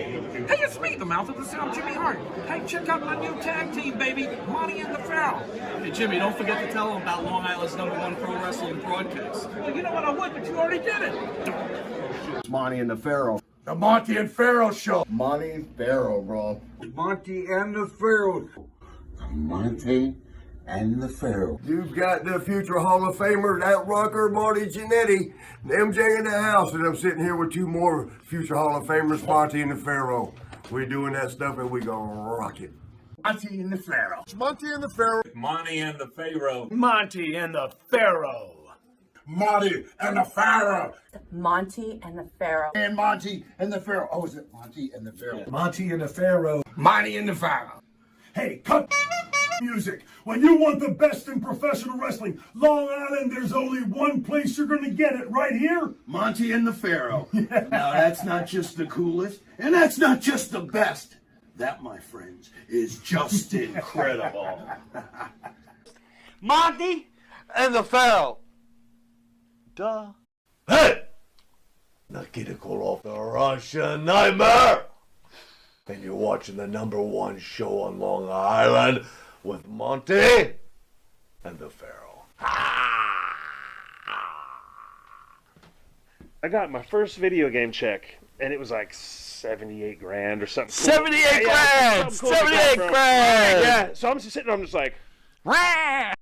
Hey, it's me, the mouth of the South, Jimmy Hart. Hey, check out my new tag team, baby, Monty and the Pharaoh. Hey, Jimmy, don't forget to tell them about Long Island's #1 pro wrestling broadcast. Well, you know what, I would, but you already did it. It's Monty and the Pharaoh. The Monty and Pharaoh Show. Monty and Pharaoh, bro. Monty and the Pharaoh. The Monty and the Pharaoh. You've got the future Hall of Famer, that rocker, Marty Jannetty, MJ in the house, and I'm sitting here with two more future Hall of Famers, Monty and the Pharaoh. We're doing that stuff and we gonna rock it. Monty and the Pharaoh. It's Monty and the Pharaoh. Monty and the Pharaoh. Monty and the Pharaoh. Monty and the Pharaoh. Monty and the Pharaoh. And Monty and the Pharaoh. Oh, is it Monty and the Pharaoh? Monty and the Pharaoh. Monty and the Pharaoh. Hey, cut music. When you want the best in professional wrestling, Long Island, there's only one place you're going to get it, right here. Monty and the Pharaoh. Now, that's not just the coolest, and that's not just the best. That, my friends, is just incredible. Monty and the Pharaoh. Duh. Hey! Nikita Koloff, the Russian Nightmare! And you're watching the #1 show on Long Island with Monty and the Pharaoh. I got my first video game check, and it was like 78 grand or something. 78 grand! 78 grand! Yeah, so I'm just sitting there, I'm just like, Rah!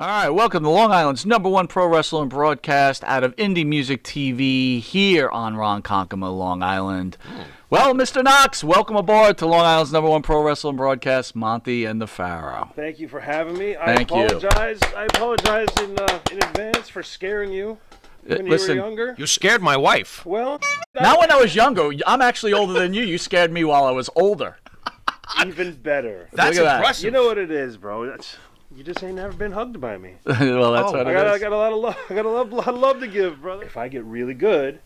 All right, welcome to Long Island's #1 pro wrestling broadcast out of Indie Music TV here on Ronkonkoma, Long Island. Well, Mr. Knox, welcome aboard to Long Island's #1 pro wrestling broadcast, Monty and the Pharaoh. thank you for having me. Thank you. I apologize in advance for scaring you when you Listen, were younger. You scared my wife. Well, Not when I was younger. I'm actually older than you. You scared me while I was older. even better. That's Look at that. impressive. You know what it is, bro. You just ain't never been hugged by me. Well, that's what it is. I got a lot of love. I got a lot of love to give, brother. If I get really good,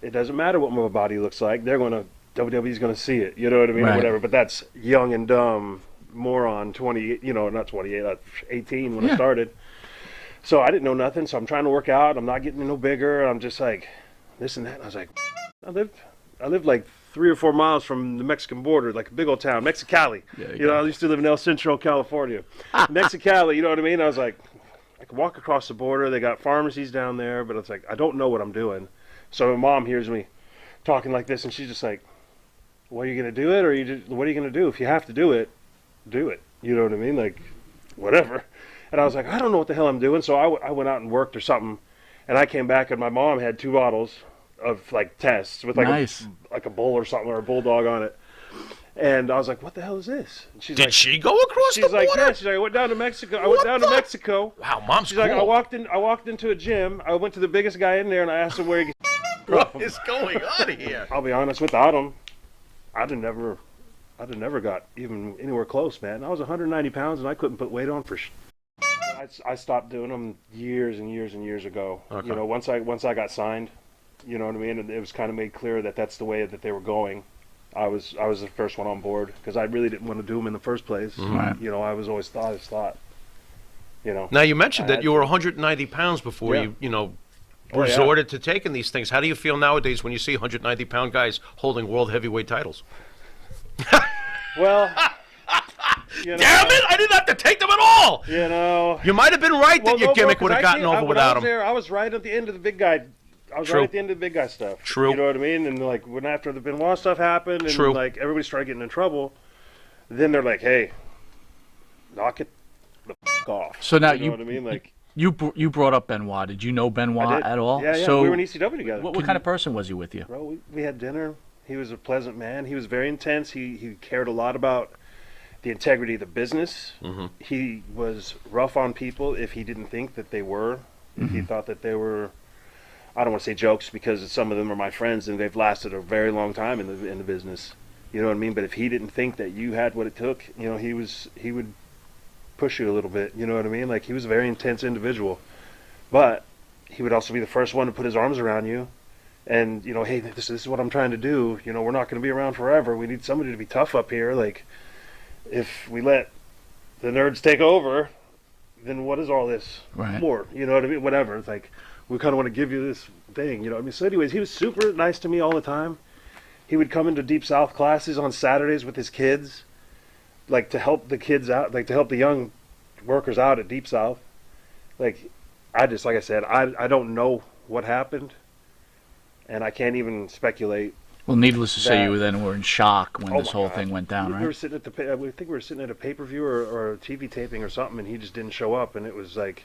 it doesn't matter what my body looks like. WWE's gonna see it. You know what I mean? Right. Or whatever. But that's young and dumb, moron. 28. You know, not 28. I was 18 when I started. So I didn't know nothing. So I'm trying to work out. I'm not getting no bigger. I'm just like this and that. And I was like, I lived like 3 or 4 miles from the Mexican border, like a big old town, Mexicali. Yeah, you know, I used to live in El Centro, California. Mexicali, you know what I mean? I was like, I could walk across the border. They got pharmacies down there, but it's like, I don't know what I'm doing. So my mom hears me talking like this, and she's just like, well, are you going to do it? Or what are you going to do? If you have to do it, do it. You know what I mean? Like, whatever. And I was like, I don't know what the hell I'm doing. So I went out and worked or something, and I came back, and my mom had 2 bottles of like tests with like a bull or something or a bulldog on it, and I was like, "What the hell is this?" And Did she go across the she's border? like, "Yeah." She's like, "I went down to Mexico. Wow, mom's She's cool. like, I walked into a gym. I went to the biggest guy in there, and I asked him where he. What is going on here? I'll be honest, without him, I'd have never got even anywhere close, man. I was 190 pounds, and I couldn't put weight on for. I stopped doing them years and years and years ago. Okay. You know, once I got signed. You know what I mean? And it was kind of made clear that that's the way that they were going. I was the first one on board because I really didn't want to do them in the first place. Right. You know, I was always thought. You know. Now, you mentioned that you were 190 pounds before Yeah. you Oh, yeah. resorted to taking these things. How do you feel nowadays when you see 190-pound guys holding world heavyweight titles? Well, you know, Damn it! I didn't have to take them at all! You know. You might have been right that your gimmick would have gotten over without them. I was right at the end of the big guy. I was True. right at the end of the big guy stuff. True. You know what I mean? And like when after the Benoit stuff happened, and True. like everybody started getting in trouble, then they're like, "Hey, knock it the f- off." So now you know what I mean? Like you brought up Benoit. Did you know Benoit at all? Yeah, So we were in ECW together. what kind of person was he with you? Bro, we had dinner. He was a pleasant man. He was very intense. He cared a lot about the integrity of the business. Mm-hmm. He was rough on people if he didn't think that they were. If he thought that they were, I don't want to say jokes because some of them are my friends and they've lasted a very long time in the business. You know what I mean? But if he didn't think that you had what it took, you know, he would push you a little bit. You know what I mean? Like, he was a very intense individual, but he would also be the first one to put his arms around you. And, you know, hey, this is what I'm trying to do. You know, we're not going to be around forever. We need somebody to be tough up here. Like, if we let the nerds take over, then what is all this for? You know what I mean? Whatever. It's like, we kind of want to give you this thing, you know what I mean? So anyways, he was super nice to me all the time. He would come into Deep South classes on Saturdays with his kids, like to help the kids out, like to help the young workers out at Deep South. Like, like I said, I don't know what happened, and I can't even speculate. Well, needless to say, you then were in shock when this whole God. thing went down, right? We were sitting at I think we were sitting at a pay-per-view or a TV taping or something, and he just didn't show up, and it was like,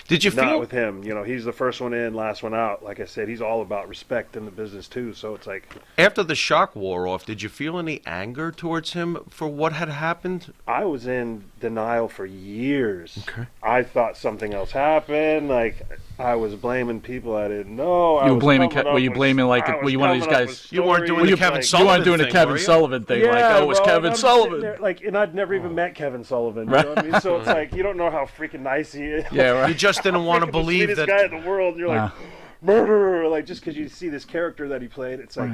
Did you not feel with him. You know, he's the first one in, last one out. Like I said, he's all about respect in the business too. So it's like, after the shock wore off, did you feel any anger towards him for what had happened? I was in denial for years. Okay. I thought something else happened. Like, I was blaming people I didn't know. You were blaming, were you blaming like, were you one of these guys? You weren't doing the Kevin You Sullivan weren't doing the thing, Kevin were you? Sullivan thing, Yeah, like, oh, it was bro, Kevin and I'm sitting Sullivan. there, like, and I'd never even met Kevin Sullivan. You know what I mean? So it's like, you don't know how freaking nice he is. Yeah, right. You just didn't want to Freaking believe the that. sweetest guy in the world. And you're like, murderer. Like, just because you see this character that he played, it's like,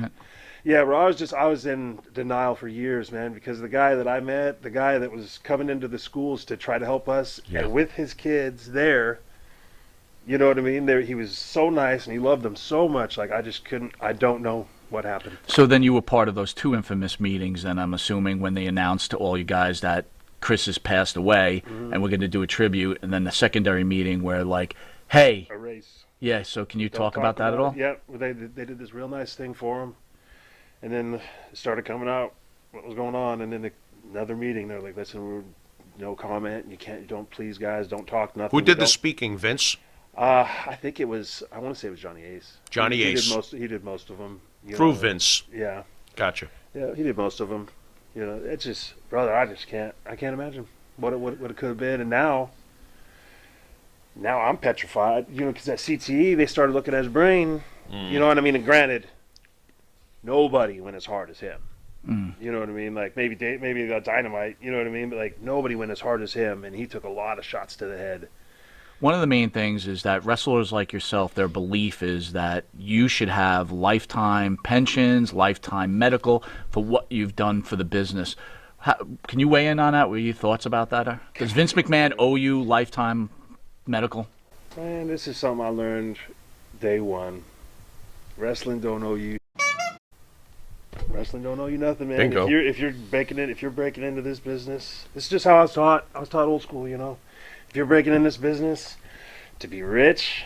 yeah, bro. I was in denial for years, man, because the guy that I met, the guy that was coming into the schools to try to help us, and with his kids there, you know what I mean? There, he was so nice and he loved them so much. Like, I just couldn't. I don't know what happened. So then you were part of those two infamous meetings, and I'm assuming when they announced to all you guys that Chris has passed away, and we're going to do a tribute, and then the secondary meeting where, like, hey, A race. yeah. So can you Don't talk about that at all? Yeah, they did this real nice thing for him, and then it started coming out what was going on, and then another meeting, they're like, listen, no comment. Don't please, guys, don't talk nothing. Who did the speaking, Vince? I think it was. I want to say it was Johnny Ace. Johnny Ace. He did most of them. Through Vince. Yeah. Gotcha. Yeah, he did most of them. You know, it's just, brother, I can't imagine what it could have been. And now I'm petrified. You know, because at CTE they started looking at his brain. You know what I mean? And granted, nobody went as hard as him. You know what I mean? Like, maybe Dynamite. You know what I mean? But like, nobody went as hard as him, and he took a lot of shots to the head. One of the main things is that wrestlers like yourself, their belief is that you should have lifetime pensions, lifetime medical for what you've done for the business. Can you weigh in on that? What are your thoughts about that? Does Vince McMahon owe you lifetime medical? Man, this is something I learned day one. Wrestling don't owe you. Wrestling don't owe you nothing, man. Bingo. If you're breaking into this business, this is just how I was taught. I was taught old school, you know. If you're breaking in this business to be rich,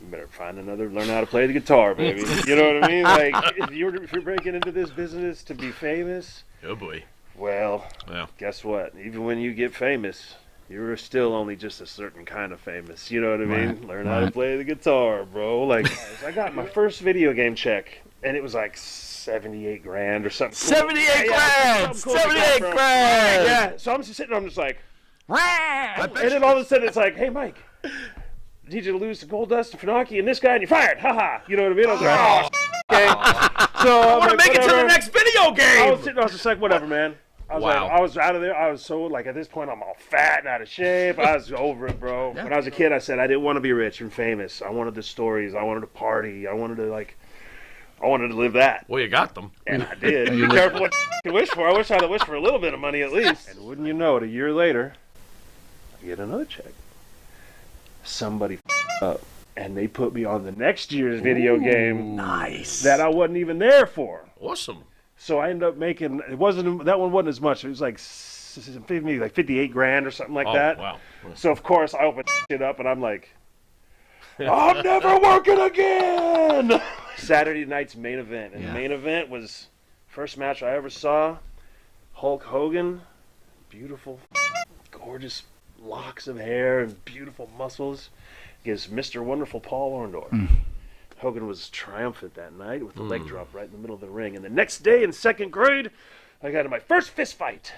you better learn how to play the guitar, baby. You know what I mean? Like, if you're breaking into this business to be famous, Oh boy. well, Yeah. guess what? Even when you get famous, you're still only just a certain kind of famous. You know what I mean? Right, Learn how to play the guitar, bro. Like, I got my first video game check, and it was like 78 grand or something. 78 grand! 78 grand! Yeah. So I'm just sitting there, I'm just like, and then all of a sudden it's like, hey, Mike, need you to lose to Goldust and Funaki and this guy, and you're fired. Haha. You know what I mean? I was like, okay. So I want to make it to the next video game. I was just like, whatever, man. Wow. I was out of there. I was so, like, at this point, I'm all fat and out of shape. I was over it, bro. When I was a kid, I said I didn't want to be rich and famous. I wanted the stories. I wanted to party. I wanted to live that. Well, you got them. And I did. Be careful what you wish for. I wish I'd have wished for a little bit of money at least. And wouldn't you know it, a year later, I get another check. Somebody up, and they put me on the next year's video game. Nice. That I wasn't even there for. Awesome. So I ended up making, that one wasn't as much. It was like maybe like 58 grand or something like that. Wow. So of course I opened it up and I'm like, I'm never working again. Saturday night's main event, and the main event was first match I ever saw. Hulk Hogan, beautiful, gorgeous locks of hair and beautiful muscles, against Mr. Wonderful Paul Orndorff. Hogan was triumphant that night with the leg drop right in the middle of the ring. And the next day in second grade, I got in my first fist fight.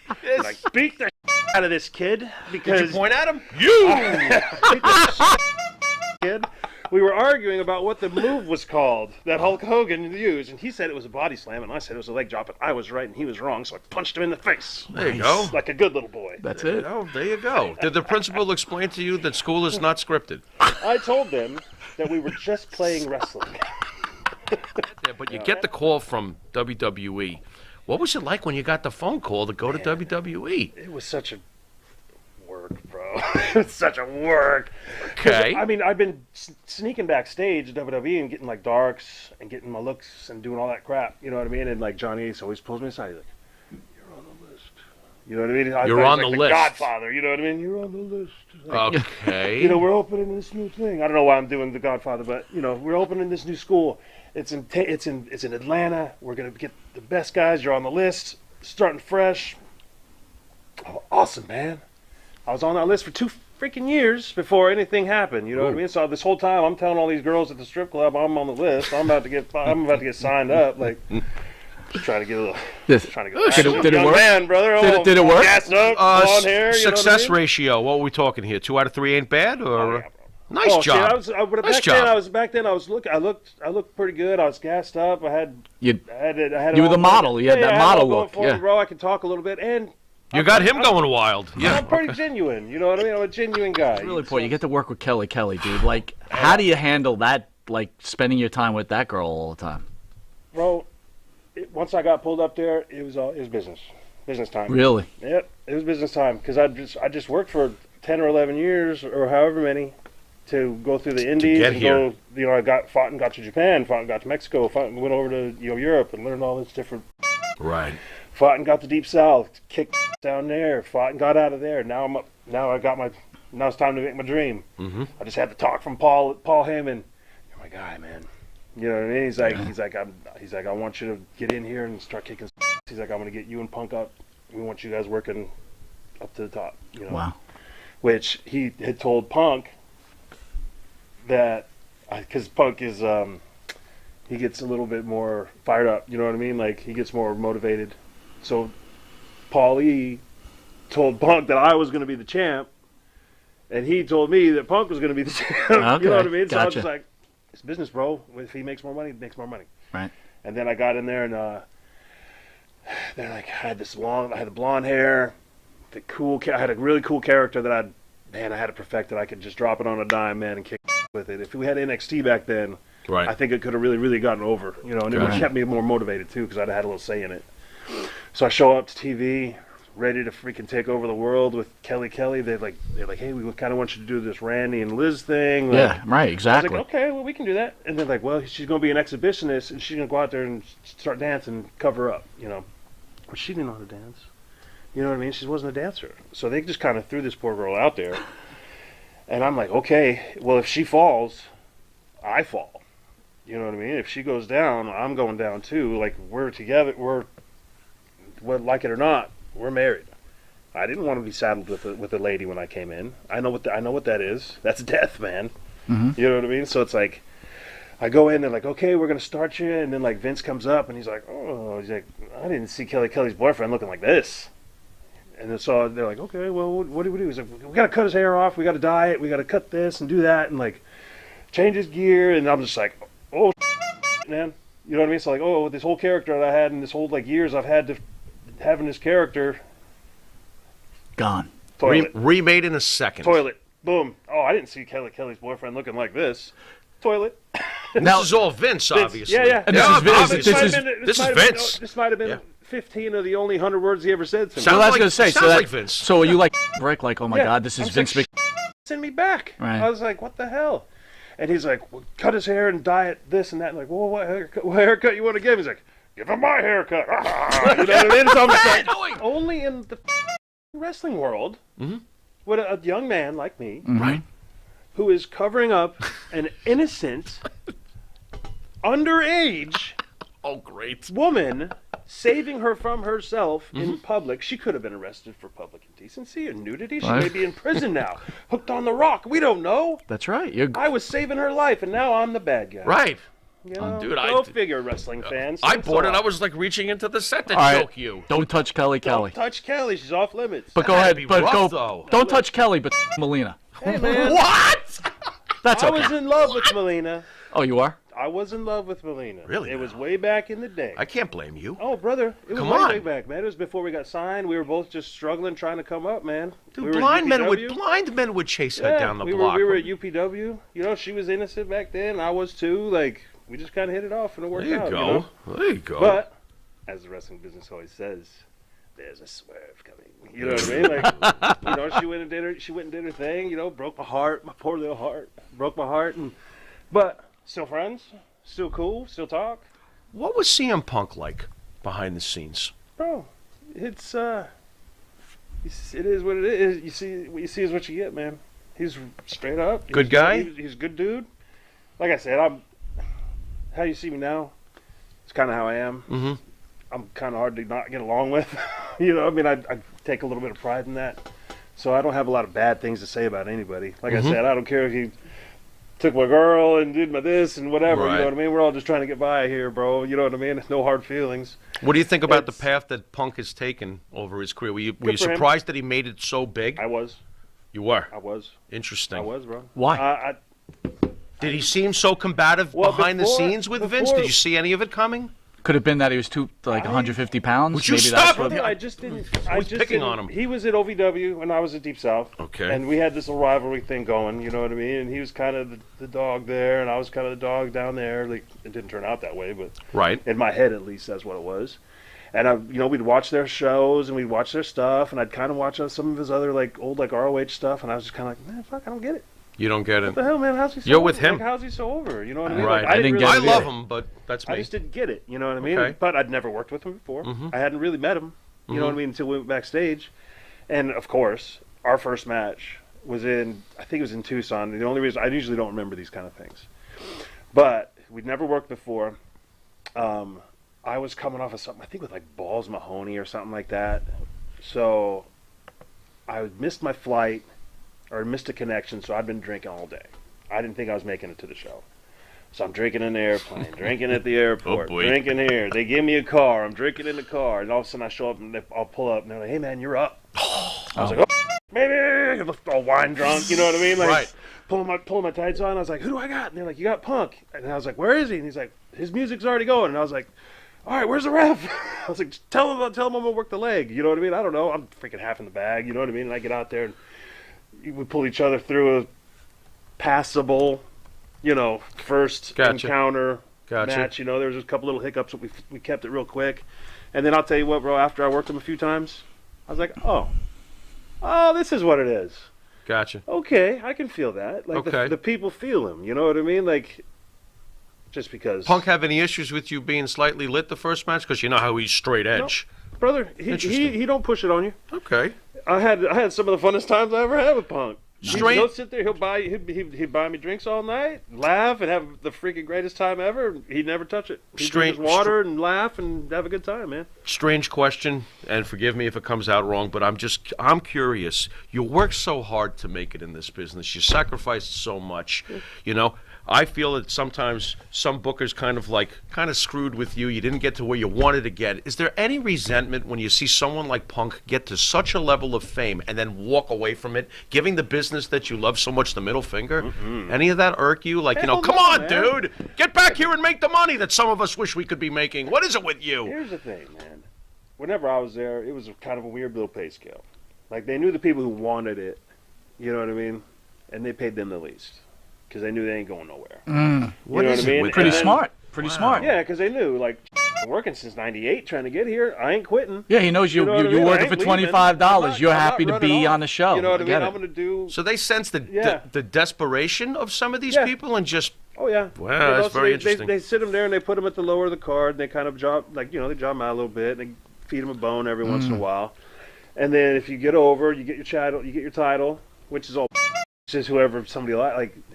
And I beat the out of this kid because Did you point at him? kid. We were arguing about what the move was called that Hulk Hogan used, and he said it was a body slam, and I said it was a leg drop, and I was right, and he was wrong, so I punched him in the face. There you go. Like a good little boy. That's it. Oh, there you go. Did the principal explain to you that school is not scripted? I told them that we were just playing wrestling. Yeah, but you get the call from WWE. What was it like when you got the phone call to go to WWE? It was such a work, bro. It's such a work. Okay. I mean, I've been sneaking backstage at WWE and getting like darks and getting my looks and doing all that crap. You know what I mean? And like Johnny Ace always pulls me aside. He's like, "You're on the list." You know what I mean? You're on like the list. Godfather. You know what I mean? You're on the list. Like, Okay. you know, we're opening this new thing. I don't know why I'm doing the Godfather, but you know, we're opening this new school. It's in Atlanta. We're gonna get the best guys. You're on the list. Starting fresh. Oh, awesome, man. I was on that list for 2 freaking years before anything happened. You know what I mean? So this whole time, I'm telling all these girls at the strip club, I'm on the list. I'm about to get signed up. Like, just trying to get a little. Trying to get Did it work? Man, brother. Did it work? Gassed up, blonde hair. You know what I Success mean? ratio. What are we talking here? 2 out of 3 ain't bad, or Oh, yeah, bro. nice job. See, Nice job. I looked pretty good. I was gassed up. I had You it were all the model. going- You had yeah, that I had it model all going look. for me, Yeah. bro. I can talk a little bit, and You got him going wild. Yeah. I'm pretty genuine. You know what I mean? I'm a genuine guy. It's really important. You get to work with Kelly, dude. Like, how do you handle that? Like, spending your time with that girl all the time. Bro, once I got pulled up there, it was business time. Really? Yep, it was business time because I just worked for 10 or 11 years or however many to go through the Indies get and here. go. You know, I fought and got to Japan, fought and got to Mexico, went over to Europe and learned all this different. Right. Fought and got to Deep South, kicked down there, fought and got out of there. Now I'm up. Now it's time to make my dream. Mm-hmm. I just had to talk from Paul Heyman. You're my guy, man. You know what I mean? He's like, I want you to get in here and start kicking. He's like, I'm gonna get you and Punk up. We want you guys working up to the top. You know? Wow. Which he had told Punk that because Punk is he gets a little bit more fired up. You know what I mean? Like he gets more motivated. So Paul E told Punk that I was going to be the champ, and he told me that Punk was going to be the champ. Okay, You know what I mean? So I was gotcha. just like, it's business, bro. If he makes more money, he makes more money. Right. And then I got in there, and they're like, I had the blonde hair, I had a really cool character that I had to perfect it. I could just drop it on a dime, man, and kick with it. If we had NXT back then, Right. I think it could have really, really gotten over, you know, and it would have Right. kept me more motivated too, because I'd had a little say in it. So I show up to TV, ready to freaking take over the world with Kelly. They're like, hey, we kind of want you to do this Randy and Liz thing. Like, Yeah. Right. I was Exactly. like, okay, well, we can do that. And they're like, well, she's going to be an exhibitionist, and she's going to go out there and start dancing, cover up, you know. But she didn't know how to dance. You know what I mean? She wasn't a dancer. So they just kind of threw this poor girl out there. And I'm like, okay, well, if she falls, I fall. You know what I mean? If she goes down, I'm going down too. Like, we're together. Like it or not, we're married. I didn't want to be saddled with a lady when I came in. I know what that is. That's death, man. Mm-hmm. You know what I mean? So it's like, I go in, they're like, okay, we're going to start you. And then, like, Vince comes up, and he's like, I didn't see Kelly's boyfriend looking like this. And then so they're like, okay, well, what do we do? He's like, we got to cut his hair off. We got to dye it. We got to cut this and do that. And, like, change his gear. And I'm just like, oh, man. You know what I mean? So, like, oh, this whole character that I had in this whole, like, years I've had to having this character. Gone. Toilet. Remade in a second. Toilet. Boom. Oh, I didn't see Kelly's boyfriend looking like this. Toilet. This is all Vince, obviously. Yeah. And this is Vince. obviously. This is Vince. This might have been 15 of the only 100 words he ever said to me. Sounds Well, I was like- gonna say. sounds like Vince. So are you like Brick? Like, oh my Yeah. God, this is I'm Vince. like, send me back. Right. I was like, what the hell? And he's like, well, cut his hair and dye it this and that. And like, well, what haircut you want to give? He's like, give him my haircut. You know what I mean? So I'm just like, only in the wrestling world would a young man like me, Right. who is covering up an innocent, underage Oh, great. woman, saving her from herself in public. She could have been arrested for public indecency and nudity. She Right. may be in prison now, hooked on the rock. We don't know. That's right. You're I was saving her life, and now I'm the bad guy. Right. You know? Dude, Go figure, wrestling fans. I Thanks bought a it. I lot. was like reaching into the set to All right. choke you. Don't touch Kelly. Don't touch Kelly. She's off limits. But go That'd ahead. be But rough, go. though. Don't touch Kelly, but Melina. Hey, man. What? That's I okay. was in love with Melina. Oh, you are? I was in love with Melina. Really It was now? way back in the day. I can't blame you. Oh, brother. It was Come way, on. way back, man. It was before we got signed. We were both just struggling, trying to come up, man. Dude, we were at blind UPW. men would chase her Yeah, down the we block. Were at UPW. You know, she was innocent back then. I was too. Like, we just kind of hit it off and it worked There you out. go. You know? There you go. But, as the wrestling business always says, there's a swerve coming. You know what I mean? Like, you know, she went and did her thing. You know, broke my heart, my poor little heart, broke my heart. But still friends, still cool, still talk. What was CM Punk like behind the scenes? Bro, it is what it is. You see, what you see is what you get, man. He's straight up. Good guy? He's a good dude. Like I said, how you see me now, it's kind of how I am. Mm-hmm. I'm kind of hard to not get along with. You know, I mean, I take a little bit of pride in that. So I don't have a lot of bad things to say about anybody. Like Mm-hmm. I said, I don't care if you took my girl and did my this and whatever. Right. You know what I mean? We're all just trying to get by here, bro. You know what I mean? No hard feelings. What do you think about the It's- path that Punk has taken over his career? Were you Good for him. surprised that he made it so big? I was. You were. I was, Interesting. bro. Why? Did he seem so combative Well, behind the before- scenes with Vince? before- Did you see any of it coming? Could have been that he was 150 pounds. Would you Maybe stop that's what. it? I just didn't. I was just picking didn't- on him. He was at OVW and I was at Deep South. Okay. And we had this little rivalry thing going. You know what I mean? And he was kind of the dog there, and I was kind of the dog down there. Like, it didn't turn out that way, but Right. in my head, at least, that's what it was. And we'd watch their shows and we'd watch their stuff, and I'd kind of watch some of his other old ROH stuff, and I was just kind of like, man, fuck, I don't get it. You don't get it. What the hell, man? How's he so You're over? with him. Like, how's he so over? You know what I mean? Right. Like, I didn't get I it love either. him, but that's I me. just didn't get it. You know what I mean? Okay. But I'd never worked with him before. Mhm. I hadn't really met him. You know what I mean? Until we went backstage. And of course, our first match was I think it was in Tucson. The only reason, I usually don't remember these kind of things. But we'd never worked before. I was coming off of something, I think with like Balls Mahoney or something like that. So I missed my flight, or missed a connection, so I'd been drinking all day. I didn't think I was making it to the show. So I'm drinking in the airplane, drinking at the airport, Oh, boy. drinking here. They give me a car. I'm drinking in the car. And all of a sudden I show up and I'll pull up and they're like, hey, man, you're up. I was like, oh, baby. All wine drunk, you know what I mean? Like, Right. pulling my tights on. I was like, who do I got? And they're like, you got Punk. And I was like, where is he? And he's like, his music's already going. And I was like, all right, where's the ref? I was like, tell him I'm going to work the leg. You know what I mean? I don't know. I'm freaking half in the bag. You know what I mean? And I get out there and we pull each other through a passable, first Gotcha. encounter Gotcha. match. There was just a couple little hiccups, but we kept it real quick. And then I'll tell you what, bro, after I worked him a few times, I was like, oh, this is what it is. Gotcha. Okay, I can feel that. Like, Okay. the people feel him. You know what I mean? Like, just because. Punk have any issues with you being slightly lit the first match? Because you know how he's straight edge. Brother, he Interesting. don't push it on you. Okay. I had some of the funnest times I ever had with Punk. Straight- He'll sit there. He'd buy me drinks all night, laugh, and have the freaking greatest time ever. He'd never touch it. He'd Straight- drink his water and laugh and have a good time, man. Strange question, and forgive me if it comes out wrong, but I'm curious. You work so hard to make it in this business. You sacrificed so much. I feel that sometimes some bookers kind of screwed with you. You didn't get to where you wanted to get. Is there any resentment when you see someone like Punk get to such a level of fame and then walk away from it, giving the business that you love so much the middle finger? Any of that irk you? Like, Hell come no, on, man. dude, get back here and make the money that some of us wish we could be making. What is it with you? Here's the thing, man. Whenever I was there, it was kind of a weird little pay scale. Like, they knew the people who wanted it, you know what I mean? And they paid them the least. Because they knew they ain't going nowhere. What you know is what I it mean? with Pretty And then- smart. Pretty smart. Yeah, because they knew, like, I'm working since '98 trying to get here. I ain't quitting. Yeah, he knows you. know what I you're mean? I working ain't for leaving. $25. You're I'm not happy to running be off. on the show. You know what I mean? get it. I'm going to do. So they sense Yeah. the desperation of some of these Yeah. people and just Oh yeah. Wow, that's so very they, interesting. They sit them there and they put them at the lower of the card. And they kind of job they job them out a little bit. And they feed them a bone every once in a while. And then if you get over, you get your title, which is all. Just whoever somebody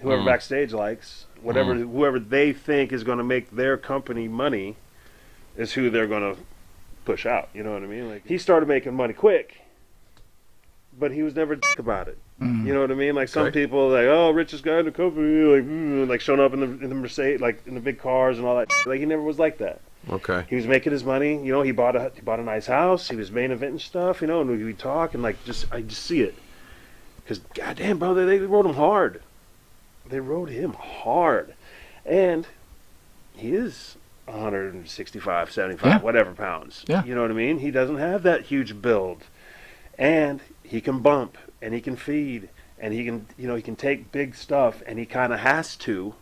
whoever backstage likes, whoever they think is going to make their company money, is who they're going to push out. You know what I mean? Like, he started making money quick, but he was never a dick about it. Mm. You know what I mean? Like some Okay. people, like, oh, richest guy in the company, like showing up in the Mercedes, like in the big cars and all that. Like he never was like that. Okay. He was making his money. You know, he bought a nice house. He was main eventing stuff. You know, and we talk and like I just see it. Because goddamn, bro, they rode him hard. They rode him hard, and he is 165, 75, Yeah. whatever pounds. Yeah. You know what I mean? He doesn't have that huge build, and he can bump and he can feed and he can he can take big stuff, and he kind of has to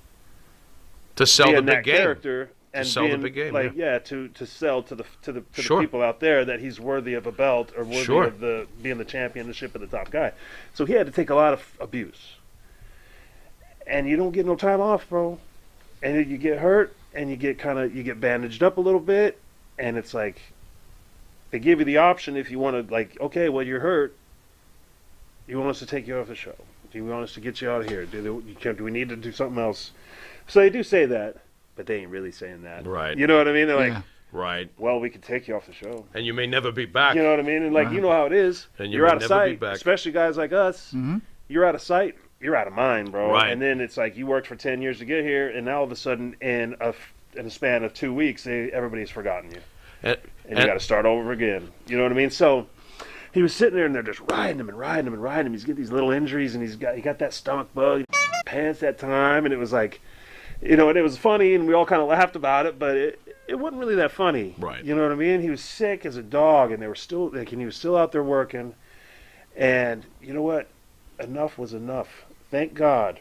sell be the in big that game. character. And sell the being, big game, like to sell to the Sure. people out there that he's worthy of a belt or worthy Sure. of being the championship of the top guy. So he had to take a lot of abuse, and you don't get no time off, bro. And you get hurt, and you get bandaged up a little bit, and it's like they give you the option if you want to, like, okay, well, you're hurt. You want us to take you off the show? Do you want us to get you out of here? Do we need to do something else? So they do say that. But they ain't really saying that. Right. You know what I mean? They're like, Right. well, we can take you off the show. And you may never be back. You know what I mean? And like, you know how it is. And you You're may out of never be sight, back. especially guys like us. Mm-hmm. You're out of sight. You're out of mind, bro. Right. And then it's like you worked for 10 years to get here, and now all of a sudden, in a span of 2 weeks, everybody's forgotten you, And you got to start over again. You know what I mean? So he was sitting there, and they're just riding him and riding him and riding him. He's getting these little injuries, and he got that stomach bug, pants that time, and it was like. You know, and it was funny, and we all kind of laughed about it, but it wasn't really that funny. Right. You know what I mean? He was sick as a dog, and they were still, like, and he was still out there working. And you know what? Enough was enough. Thank God.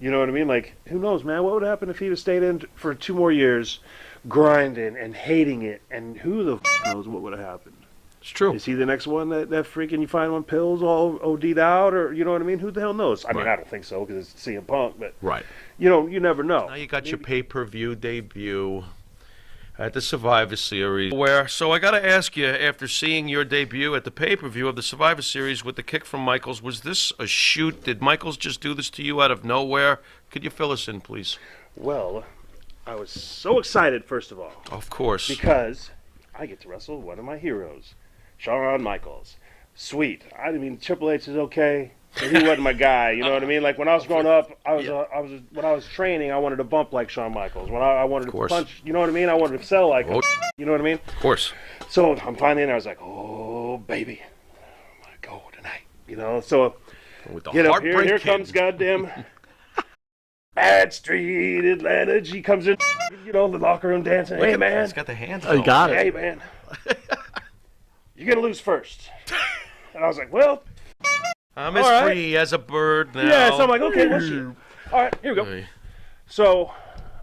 You know what I mean? Like, who knows, man? What would happen if he'd have stayed in for 2 more years, grinding and hating it? And who the knows what would have happened? it's true. Is he the next one that freaking you find on pills all OD'd out, or you know what I mean? Who the hell knows? I mean, Right. I don't think so because it's CM Punk, but Right. you know, you never know. Now you got your pay-per-view debut at the Survivor Series. So I got to ask you, after seeing your debut at the pay-per-view of the Survivor Series with the kick from Michaels, was this a shoot? Did Michaels just do this to you out of nowhere? Could you fill us in, please? Well, I was so excited, first of all, Of course. because I get to wrestle one of my heroes, Shawn Michaels. Sweet. I mean, Triple H is okay, but he wasn't my guy. You know what I mean? Like when I was growing up, when I was training, I wanted to bump like Shawn Michaels. When I wanted to course. punch, you know what I mean? I wanted to sell like him. Oh. You know what I mean? Of course. So I'm finally in there. I was like, oh baby, I'm gonna go tonight. You know? So With the get up Heartbreak here Kid. comes goddamn Bad Street Atlanta. G comes in, you know, the locker room dancing. Hey man, He's got the hands. Oh, you got it. hey man, you're gonna lose first. And I was like, well, I'm as All right. free as a bird now. yeah. So I'm like, okay, well, shit. All right, here we go. Hey. So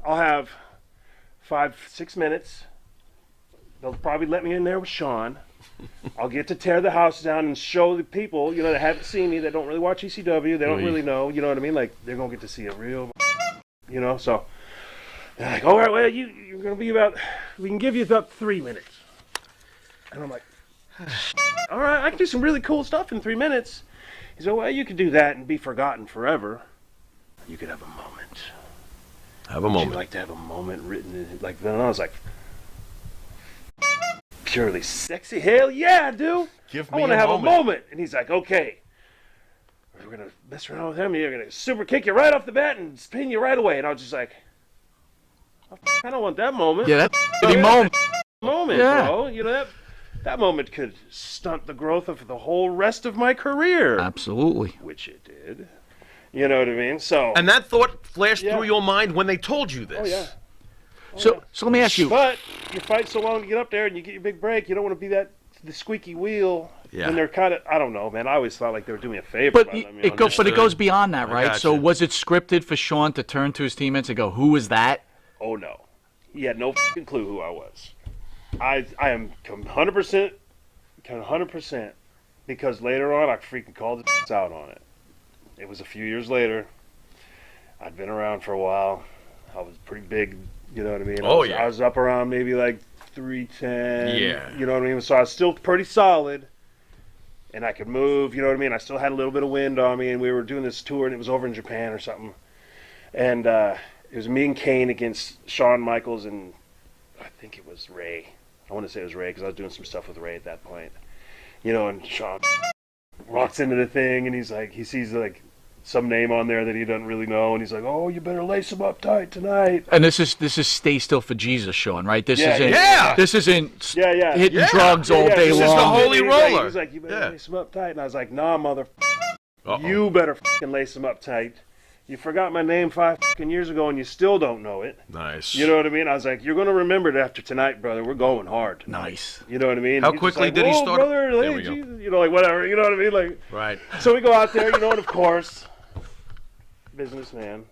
I'll have 5-6 minutes. They'll probably let me in there with Sean. I'll get to tear the house down and show the people, you know, that haven't seen me, that don't really watch ECW, they don't really know, you know what I mean? Like, they're going to get to see a real, you know? So, they're like, all right, well, you're going to be we can give you about 3 minutes. And I'm like, all right, I can do some really cool stuff in 3 minutes. He said, well, you could do that and be forgotten forever. You could have a moment. Have a Would you moment. like to have a moment written in it? Like, then I was like, purely sexy? Hell yeah, I do. Give I me want to a have moment. a moment. And he's like, okay. We're going to mess around with him. You're going to super kick you right off the bat and spin you right away. And I was just like, I don't want that moment. Yeah, that's a pretty moment. Yeah. Bro. You know, that moment could stunt the growth of the whole rest of my career. Absolutely. Which it did. You know what I mean? So. And that thought flashed Yeah. through your mind when they told you this. Oh, yeah. So let me ask you. But you fight so long to get up there and you get your big break. You don't want to be the squeaky wheel. Yeah. And they're kind of, I don't know, man. I always thought like they were doing me a favor. But by letting me it on goes. there. But it goes beyond that, I right? So gotcha. was it scripted for Sean to turn to his teammates and go, "Who is that?" Oh no, he had no fucking clue who I was. I am 100%, 100%, because later on I freaking called the out on it. It was a few years later. I'd been around for a while. I was pretty big, you know what I mean? Oh, I yeah. was up around maybe like 310. Yeah. You know what I mean? So I was still pretty solid, and I could move. You know what I mean? I still had a little bit of wind on me, and we were doing this tour, and it was over in Japan or something. And it was me and Kane against Shawn Michaels and I think it was Ray. I want to say it was Ray because I was doing some stuff with Ray at that point. You know, and Shawn walks into the thing, and he's like, he sees like some name on there that he doesn't really know, and he's like, "Oh, you better lace him up tight tonight." And this is Stay Still for Jesus, Sean, right? This isn't this isn't hitting drugs all day This is the long. holy roller. He's like, "You better lace him up tight," and I was like, "Nah, mother, you better fucking lace him up tight. You forgot my name 5 fucking years ago, and you still don't know it." Nice. You know what I mean? I was like, "You're gonna remember it after tonight, brother. We're going hard." Nice. You know what I mean? How He's quickly just did he "Whoa, start? Brother, There hey, we go. Jesus," you know, like whatever. You know what I mean? Like, Right. so we go out there, you know, and of course, businessman.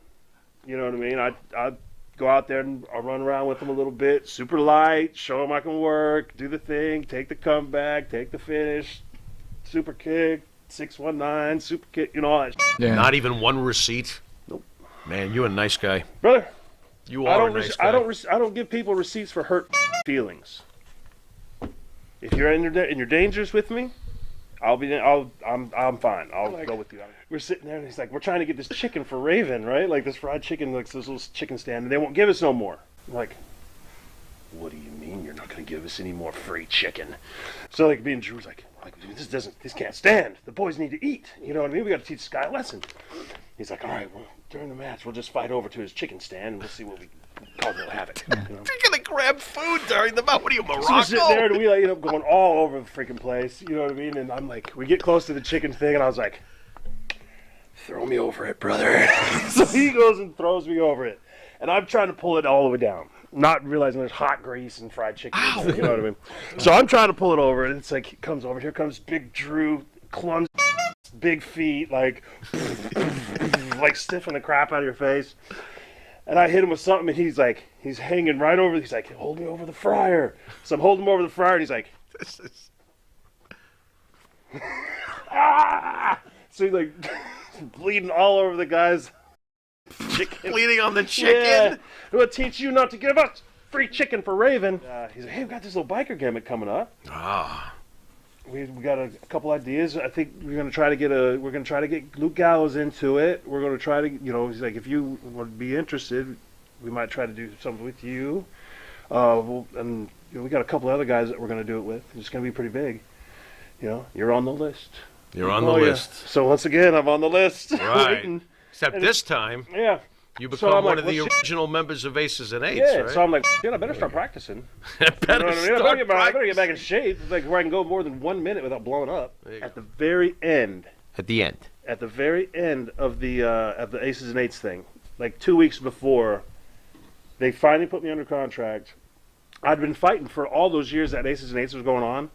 You know what I mean? I go out there and I run around with him a little bit, super light, show him I can work, do the thing, take the comeback, take the finish, super kick, 619, super kick, you know all that. Yeah. Not even one receipt. Nope. Man, you're a nice guy. Brother, You are a nice guy. I don't give people receipts for hurt feelings. If you're in your dangers with me, I'm fine. I'll go with you. We're sitting there and he's like, we're trying to get this chicken for Raven, right? Like this fried chicken, like this little chicken stand, and they won't give us no more. I'm like, what do you mean you're not going to give us any more free chicken? So like me and Drew's like this can't stand. The boys need to eat. You know what I mean? We got to teach this guy a lesson. He's like, all right, well, during the match, we'll just fight over to his chicken stand and we'll see what we cause we'll have it. You know? You're gonna grab food during the match. What are you, Morocco? So we're sitting there and we like, end up going all over the freaking place. You know what I mean? And I'm like, we get close to the chicken thing and I was like, throw me over it, brother. So he goes and throws me over it. And I'm trying to pull it all the way down, not realizing there's hot grease and fried chicken. You know what I mean? So I'm trying to pull it over, and it's like, it comes over. Here comes Big Drew, clumsy, big feet, like stiffing the crap out of your face. And I hit him with something, and he's hanging right over. He's like, hold me over the fryer. So I'm holding him over the fryer, and he's like, ah! So he's like bleeding all over the guy's chicken. Bleeding on the chicken. Yeah. We'll teach you not to give us free chicken for Raven. He's like, hey, we got this little biker gimmick coming up. Ah. We got a couple ideas. I think we're gonna try to get Luke Gallows into it. We're gonna try to, you know, he's like, if you would be interested, we might try to do something with you. And you know, we got a couple other guys that we're gonna do it with. It's gonna be pretty big. You know, you're on the list. You're on the list. So once again, I'm on the list. Right. Waiting. Except this time, yeah, you become I'm one like, of the well, original members of Aces and Eights, yeah, right? so I'm like, I better start practicing. I better get back in shape, like where I can go more than 1 minute without blowing up. At the very end. At the end. At the very end of the Aces and Eights thing, like 2 weeks before, they finally put me under contract. I'd been fighting for all those years that Aces and Eights was going on.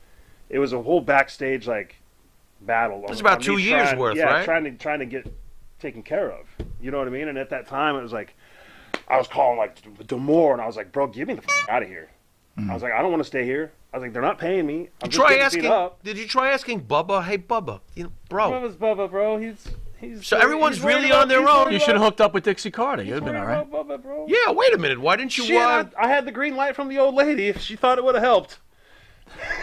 It was a whole backstage like battle. It was about 2 years worth, right? Trying to get taken care of. You know what I mean? And at that time, it was like, I was calling like Demore, and I was like, bro, get me the out of here. I was like, I don't want to stay here. I was like, they're not paying me. I'm just getting beat up. Did you try asking Bubba? Hey, Bubba, you know, bro. Bubba's Bubba, bro. He's so everyone's really on their own. You should have hooked up with Dixie Carter. You'd have been all right. Bubba, bro. Yeah, wait a minute. Why didn't you? Shit, I had the green light from the old lady. If she thought it would have helped.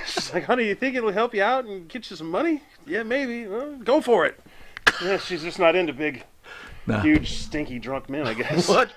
She's like, honey, you think it'll help you out and get you some money? Yeah, maybe. Well, go for it. Yeah, she's just not into big, huge, stinky, drunk men, I guess. What?